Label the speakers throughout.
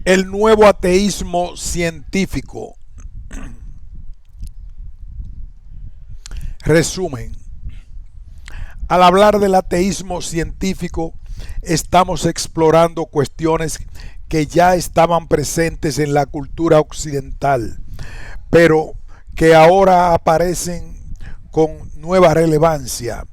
Speaker 1: El nuevo ateísmo científico. Resumen. Al hablar del ateísmo científico, estamos explorando cuestiones que ya estaban presentes en la cultura occidental, pero que ahora aparecen con nueva relevancia.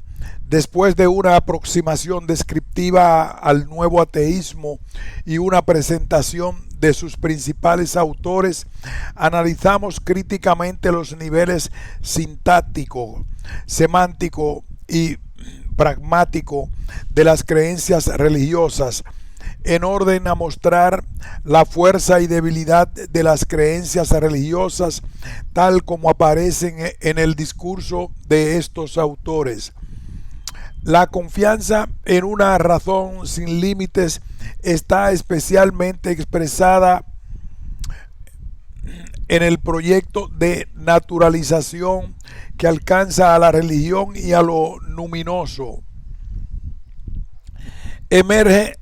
Speaker 1: Después de una aproximación descriptiva al nuevo ateísmo y una presentación de sus principales autores, analizamos críticamente los niveles sintáctico, semántico y pragmático de las creencias religiosas, en orden a mostrar la fuerza y debilidad de las creencias religiosas tal como aparecen en el discurso de estos autores. La confianza en una razón sin límites está especialmente expresada en el proyecto de naturalización que alcanza a la religión y a lo luminoso. Emerge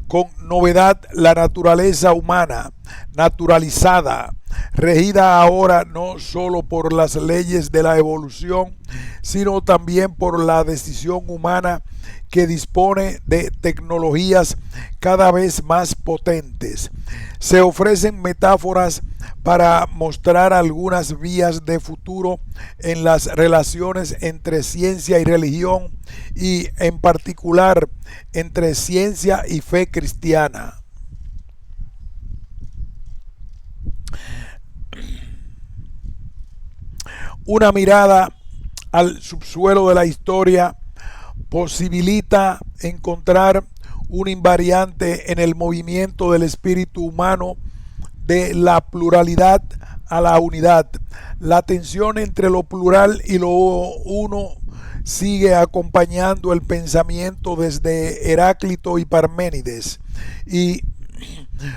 Speaker 1: con novedad la naturaleza humana, naturalizada, regida ahora no solo por las leyes de la evolución, sino también por la decisión humana que dispone de tecnologías cada vez más potentes. Se ofrecen metáforas para mostrar algunas vías de futuro en las relaciones entre ciencia y religión y, en particular, entre ciencia y fe cristiana. Una mirada al subsuelo de la historia posibilita encontrar un invariante en el movimiento del espíritu humano de la pluralidad a la unidad. La tensión entre lo plural y lo uno sigue acompañando el pensamiento desde Heráclito y Parménides, y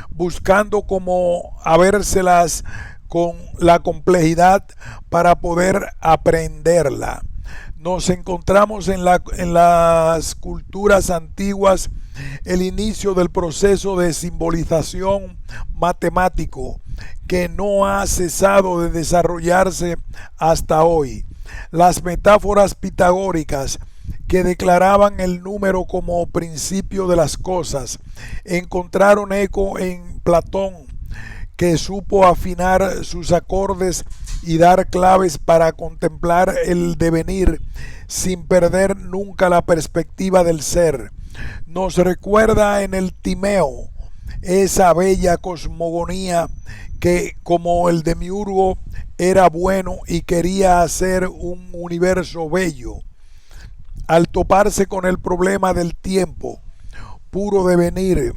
Speaker 1: buscando cómo habérselas con la complejidad para poder aprenderla. Nos encontramos en las culturas antiguas el inicio del proceso de simbolización matemático que no ha cesado de desarrollarse hasta hoy. Las metáforas pitagóricas, que declaraban el número como principio de las cosas, encontraron eco en Platón, que supo afinar sus acordes y dar claves para contemplar el devenir sin perder nunca la perspectiva del ser. Nos recuerda en el Timeo esa bella cosmogonía que, como el demiurgo, era bueno y quería hacer un universo bello. Al toparse con el problema del tiempo, puro devenir,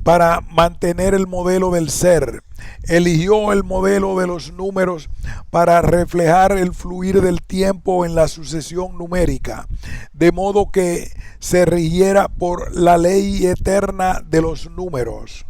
Speaker 1: para mantener el modelo del ser, eligió el modelo de los números para reflejar el fluir del tiempo en la sucesión numérica, de modo que se rigiera por la ley eterna de los números.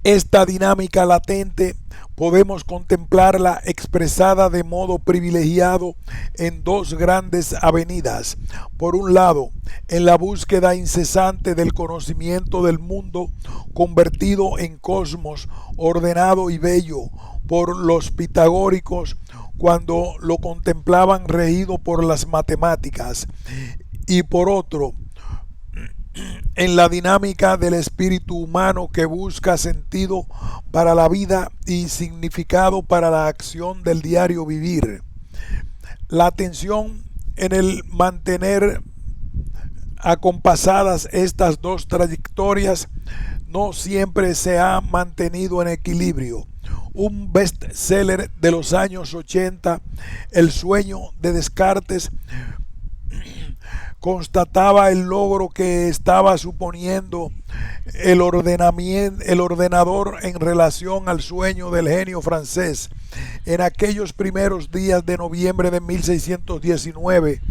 Speaker 1: Esta dinámica latente podemos contemplarla expresada de modo privilegiado en dos grandes avenidas. Por un lado, en la búsqueda incesante del conocimiento del mundo convertido en cosmos ordenado y bello por los pitagóricos cuando lo contemplaban regido por las matemáticas, y por otro, en la dinámica del espíritu humano que busca sentido para la vida y significado para la acción del diario vivir. La tensión en el mantener acompasadas estas dos trayectorias no siempre se ha mantenido en equilibrio. Un bestseller de los años 80, El sueño de Descartes, constataba el logro que estaba suponiendo el ordenador en relación al sueño del genio francés en aquellos primeros días de noviembre de 1619,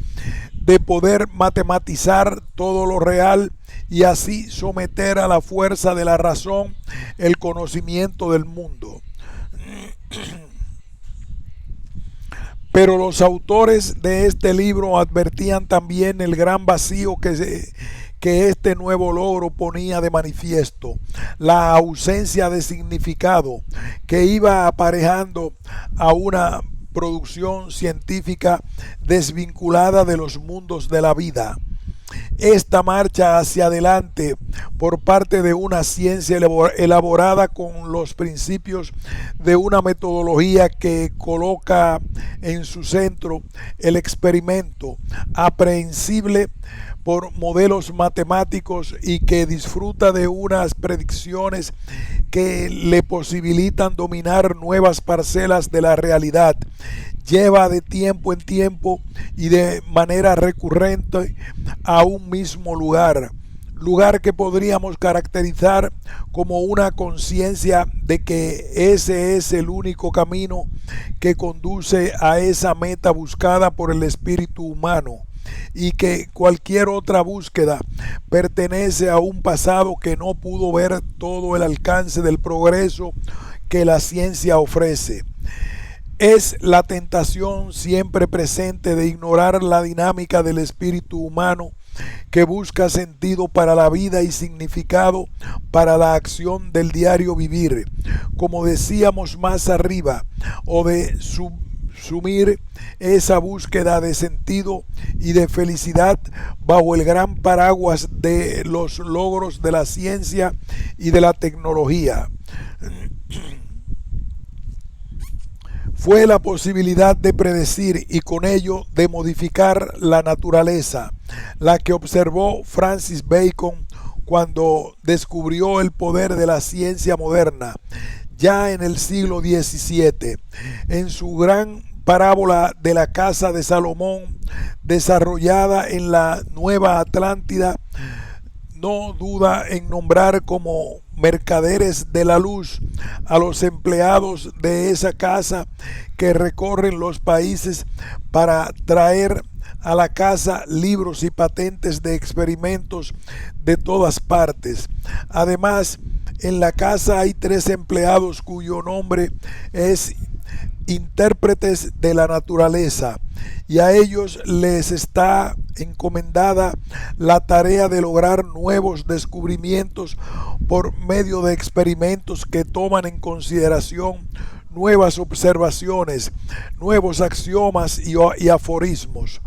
Speaker 1: de poder matematizar todo lo real y así someter a la fuerza de la razón el conocimiento del mundo. Pero los autores de este libro advertían también el gran vacío que este nuevo logro ponía de manifiesto la ausencia de significado que iba aparejando a una producción científica desvinculada de los mundos de la vida. Esta marcha hacia adelante por parte de una ciencia elaborada con los principios de una metodología que coloca en su centro el experimento, aprehensible por modelos matemáticos y que disfruta de unas predicciones que le posibilitan dominar nuevas parcelas de la realidad, lleva de tiempo en tiempo y de manera recurrente a un mismo lugar que podríamos caracterizar como una conciencia de que ese es el único camino que conduce a esa meta buscada por el espíritu humano, y que cualquier otra búsqueda pertenece a un pasado que no pudo ver todo el alcance del progreso que la ciencia ofrece. Es la tentación siempre presente de ignorar la dinámica del espíritu humano que busca sentido para la vida y significado para la acción del diario vivir, como decíamos más arriba, o de sumir esa búsqueda de sentido y de felicidad bajo el gran paraguas de los logros de la ciencia y de la tecnología. Fue la posibilidad de predecir y con ello de modificar la naturaleza, la que observó Francis Bacon cuando descubrió el poder de la ciencia moderna, ya en el siglo XVII, en su gran parábola de la casa de Salomón, desarrollada en la Nueva Atlántida. No duda en nombrar como mercaderes de la luz a los empleados de esa casa que recorren los países para traer a la casa libros y patentes de experimentos de todas partes. Además, en la casa hay 3 empleados cuyo nombre es intérpretes de la naturaleza, y a ellos les está encomendada la tarea de lograr nuevos descubrimientos por medio de experimentos que toman en consideración nuevas observaciones, nuevos axiomas y aforismos.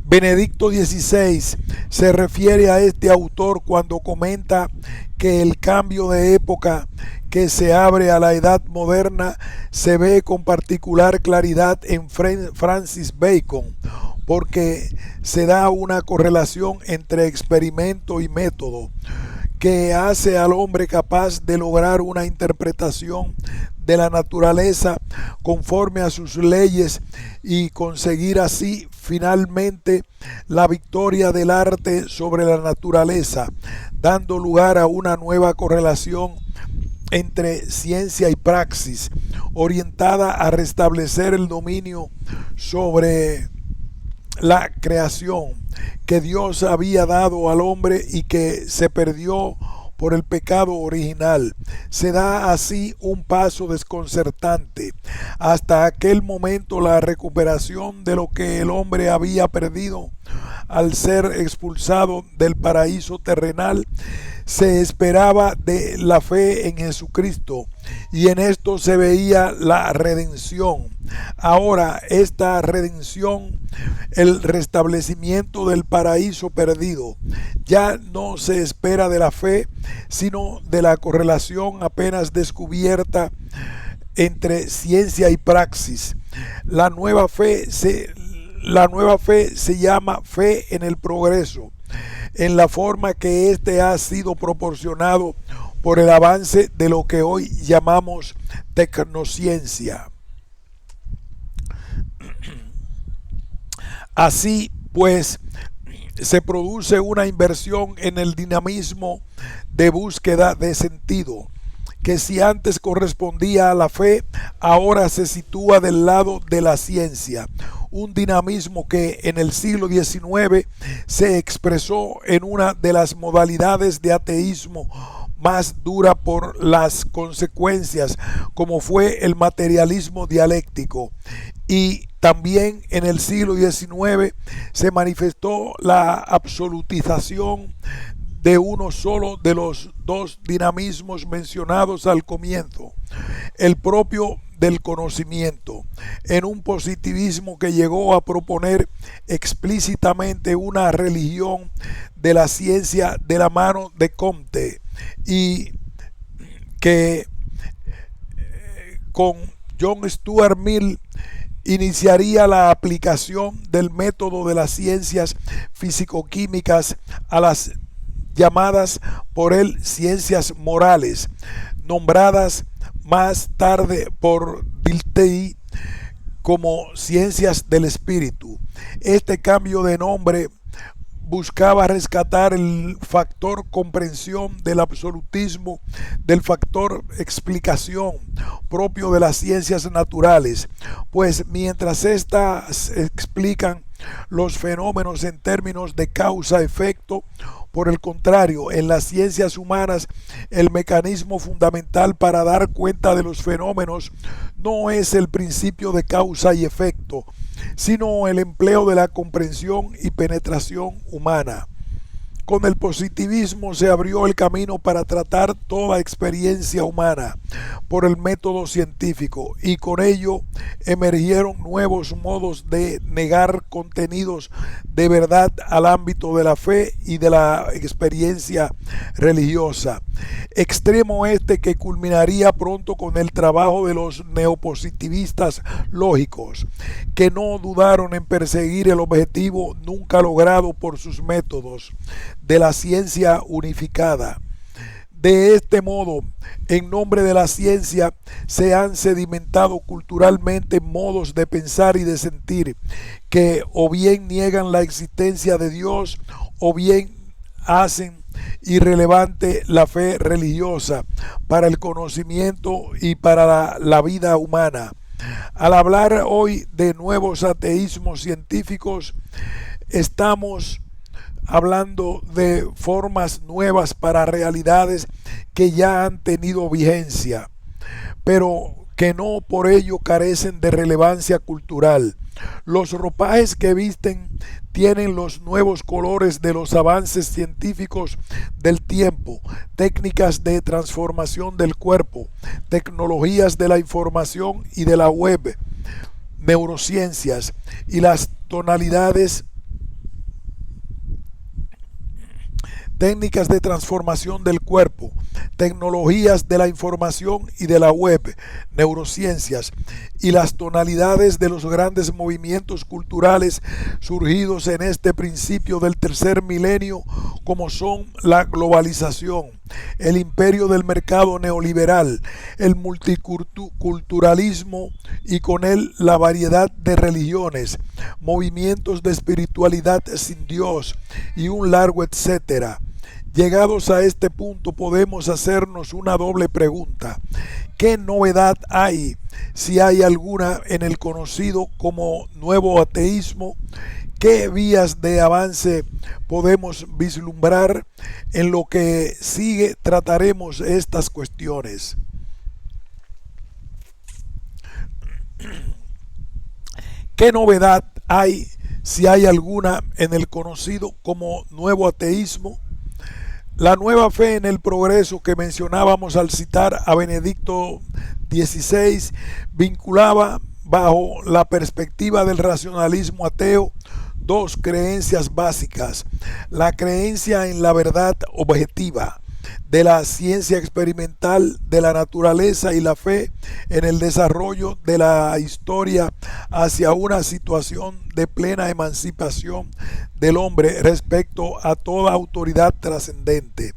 Speaker 1: Benedicto XVI se refiere a este autor cuando comenta que el cambio de época que se abre a la edad moderna se ve con particular claridad en Francis Bacon, porque se da una correlación entre experimento y método que hace al hombre capaz de lograr una interpretación de la naturaleza conforme a sus leyes y conseguir así finalmente la victoria del arte sobre la naturaleza, dando lugar a una nueva correlación entre ciencia y praxis, orientada a restablecer el dominio sobre la creación que Dios había dado al hombre y que se perdió por el pecado original. Se da así un paso desconcertante. Hasta aquel momento la recuperación de lo que el hombre había perdido al ser expulsado del paraíso terrenal se esperaba de la fe en Jesucristo, y en esto se veía la redención. Ahora esta redención, el restablecimiento del paraíso perdido, ya no se espera de la fe, sino de la correlación apenas descubierta entre ciencia y praxis. La nueva fe se llama fe en el progreso, en la forma que éste ha sido proporcionado por el avance de lo que hoy llamamos tecnociencia. Así pues, se produce una inversión en el dinamismo de búsqueda de sentido, que si antes correspondía a la fe, ahora se sitúa del lado de la ciencia. Un dinamismo que en el siglo XIX se expresó en una de las modalidades de ateísmo más dura por las consecuencias, como fue el materialismo dialéctico. Y también en el siglo XIX se manifestó la absolutización de uno solo de los dos dinamismos mencionados al comienzo, el propio del conocimiento, en un positivismo que llegó a proponer explícitamente una religión de la ciencia de la mano de Comte, y que con John Stuart Mill iniciaría la aplicación del método de las ciencias físico-químicas a las llamadas por él ciencias morales, nombradas más tarde por Dilthey como ciencias del espíritu. Este cambio de nombre buscaba rescatar el factor comprensión del absolutismo del factor explicación propio de las ciencias naturales, pues mientras éstas explican los fenómenos en términos de causa-efecto, por el contrario, en las ciencias humanas, el mecanismo fundamental para dar cuenta de los fenómenos no es el principio de causa y efecto, sino el empleo de la comprensión y penetración humana. Con el positivismo se abrió el camino para tratar toda experiencia humana por el método científico, y con ello emergieron nuevos modos de negar contenidos de verdad al ámbito de la fe y de la experiencia religiosa. Extremo este que culminaría pronto con el trabajo de los neopositivistas lógicos, que no dudaron en perseguir el objetivo nunca logrado por sus métodos de la ciencia unificada. De este modo, en nombre de la ciencia, se han sedimentado culturalmente modos de pensar y de sentir que o bien niegan la existencia de Dios o bien hacen irrelevante la fe religiosa para el conocimiento y para la vida humana. Al hablar hoy de nuevos ateísmos científicos, estamos hablando de formas nuevas para realidades que ya han tenido vigencia, pero que no por ello carecen de relevancia cultural. Los ropajes que visten tienen los nuevos colores de los avances científicos del tiempo, técnicas de transformación del cuerpo, tecnologías de la información y de la web, neurociencias y las tonalidades, técnicas de transformación del cuerpo, tecnologías de la información y de la web, neurociencias y las tonalidades de los grandes movimientos culturales surgidos en este principio del tercer milenio, como son la globalización, el imperio del mercado neoliberal, el multiculturalismo y con él la variedad de religiones, movimientos de espiritualidad sin Dios y un largo etcétera. Llegados a este punto podemos hacernos una doble pregunta. ¿Qué novedad hay, si hay alguna, en el conocido como nuevo ateísmo? ¿Qué vías de avance podemos vislumbrar? En lo que sigue trataremos estas cuestiones. ¿Qué novedad hay, si hay alguna, en el conocido como nuevo ateísmo? La nueva fe en el progreso que mencionábamos al citar a Benedicto XVI vinculaba bajo la perspectiva del racionalismo ateo dos creencias básicas: la creencia en la verdad objetiva de la ciencia experimental de la naturaleza y la fe en el desarrollo de la historia hacia una situación de plena emancipación del hombre respecto a toda autoridad trascendente.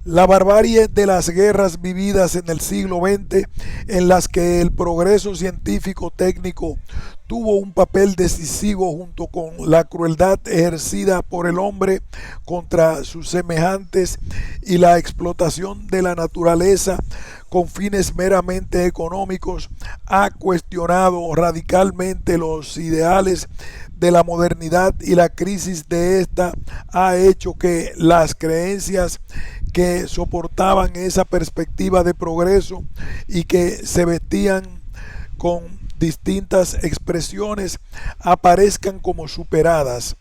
Speaker 1: La barbarie de las guerras vividas en el siglo XX, en las que el progreso científico técnico tuvo un papel decisivo junto con la crueldad ejercida por el hombre contra sus semejantes y la explotación de la naturaleza con fines meramente económicos, ha cuestionado radicalmente los ideales de la modernidad, y la crisis de esta ha hecho que las creencias que soportaban esa perspectiva de progreso y que se vestían con distintas expresiones aparezcan como superadas.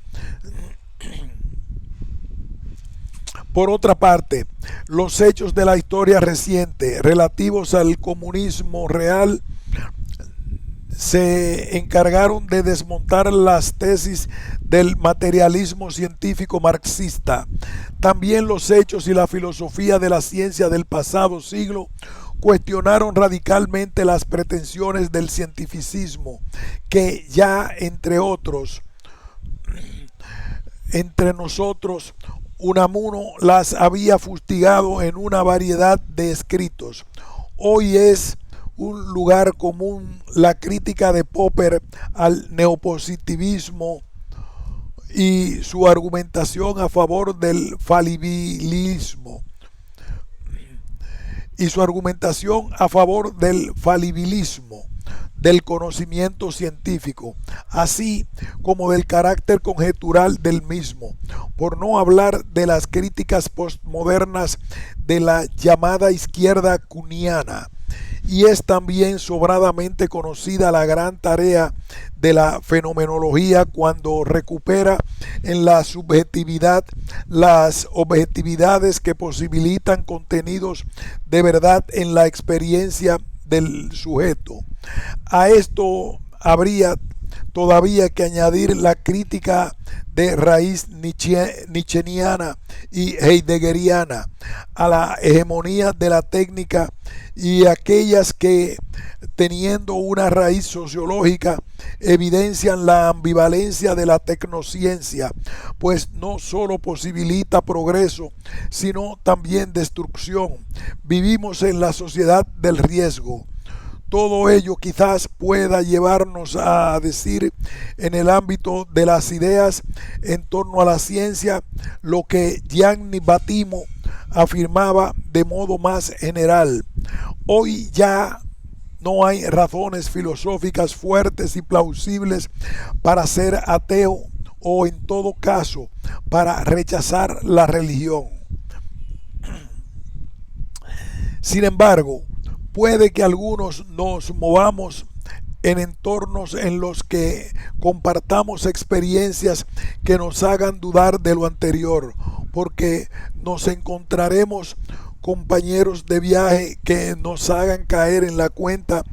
Speaker 1: Por otra parte, los hechos de la historia reciente relativos al comunismo real se encargaron de desmontar las tesis del materialismo científico marxista. También los hechos y la filosofía de la ciencia del pasado siglo cuestionaron radicalmente las pretensiones del cientificismo, que ya entre nosotros, Unamuno las había fustigado en una variedad de escritos. Hoy es un lugar común la crítica de Popper al neopositivismo y su argumentación a favor del falibilismo del conocimiento científico, así como del carácter conjetural del mismo, por no hablar de las críticas postmodernas de la llamada izquierda kuhniana. Y es también sobradamente conocida la gran tarea de la fenomenología cuando recupera en la subjetividad las objetividades que posibilitan contenidos de verdad en la experiencia del sujeto. A esto habría todavía que añadir la crítica de raíz nietzscheana y heideggeriana a la hegemonía de la técnica, y aquellas que, teniendo una raíz sociológica, evidencian la ambivalencia de la tecnociencia, pues no solo posibilita progreso, sino también destrucción. Vivimos en la sociedad del riesgo. Todo ello quizás pueda llevarnos a decir en el ámbito de las ideas en torno a la ciencia lo que Gianni Battimo afirmaba de modo más general. Hoy ya no hay razones filosóficas fuertes y plausibles para ser ateo, o en todo caso para rechazar la religión. Sin embargo, puede que algunos nos movamos en entornos en los que compartamos experiencias que nos hagan dudar de lo anterior, porque nos encontraremos compañeros de viaje que nos hagan caer en la cuenta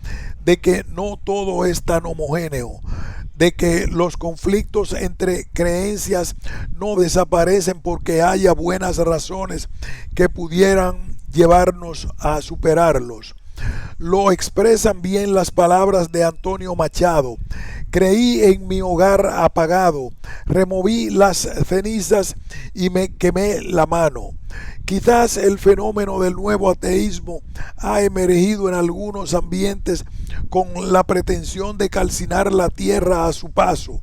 Speaker 1: de que no todo es tan homogéneo, de que los conflictos entre creencias no desaparecen porque haya buenas razones que pudieran llevarnos a superarlos. Lo expresan bien las palabras de Antonio Machado: creí en mi hogar apagado, removí las cenizas y me quemé la mano. Quizás el fenómeno del nuevo ateísmo ha emergido en algunos ambientes con la pretensión de calcinar la tierra a su paso,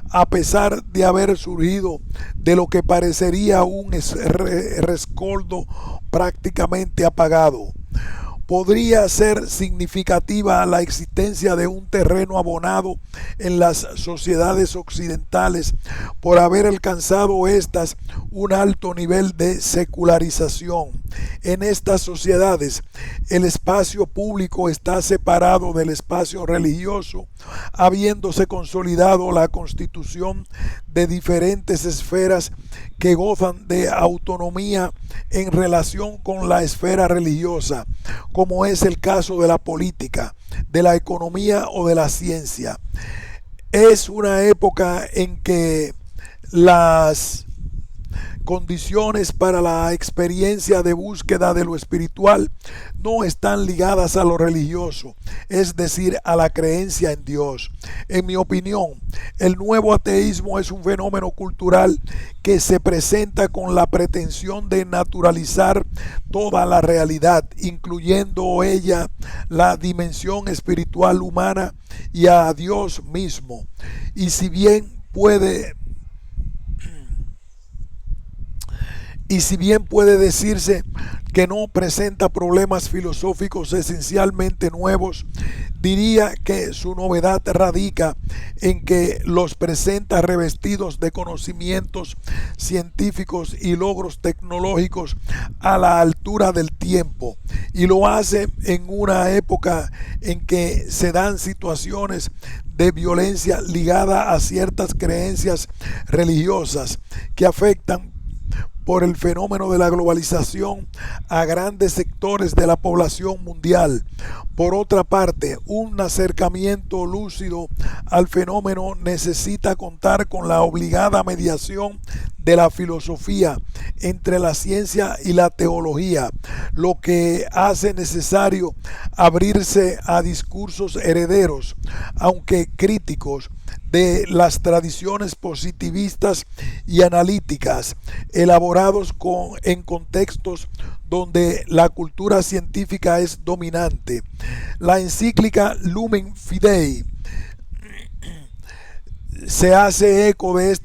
Speaker 1: a pesar de haber surgido de lo que parecería un rescoldo prácticamente apagado. Podría ser significativa la existencia de un terreno abonado en las sociedades occidentales por haber alcanzado éstas un alto nivel de secularización. En estas sociedades, el espacio público está separado del espacio religioso, habiéndose consolidado la constitución de diferentes esferas que gozan de autonomía en relación con la esfera religiosa, como es el caso de la política, de la economía o de la ciencia. Es una época en que las condiciones para la experiencia de búsqueda de lo espiritual no están ligadas a lo religioso, es decir, a la creencia en Dios. En mi opinión, el nuevo ateísmo es un fenómeno cultural que se presenta con la pretensión de naturalizar toda la realidad, incluyendo ella la dimensión espiritual humana, y a Dios mismo. Y si bien puede decirse que no presenta problemas filosóficos esencialmente nuevos, diría que su novedad radica en que los presenta revestidos de conocimientos científicos y logros tecnológicos a la altura del tiempo, y lo hace en una época en que se dan situaciones de violencia ligada a ciertas creencias religiosas que afectan por el fenómeno de la globalización a grandes sectores de la población mundial. Por otra parte, un acercamiento lúcido al fenómeno necesita contar con la obligada mediación de la filosofía entre la ciencia y la teología, lo que hace necesario abrirse a discursos herederos, aunque críticos, de las tradiciones positivistas y analíticas, elaborados en contextos donde la cultura científica es dominante. La encíclica Lumen Fidei se hace eco de esta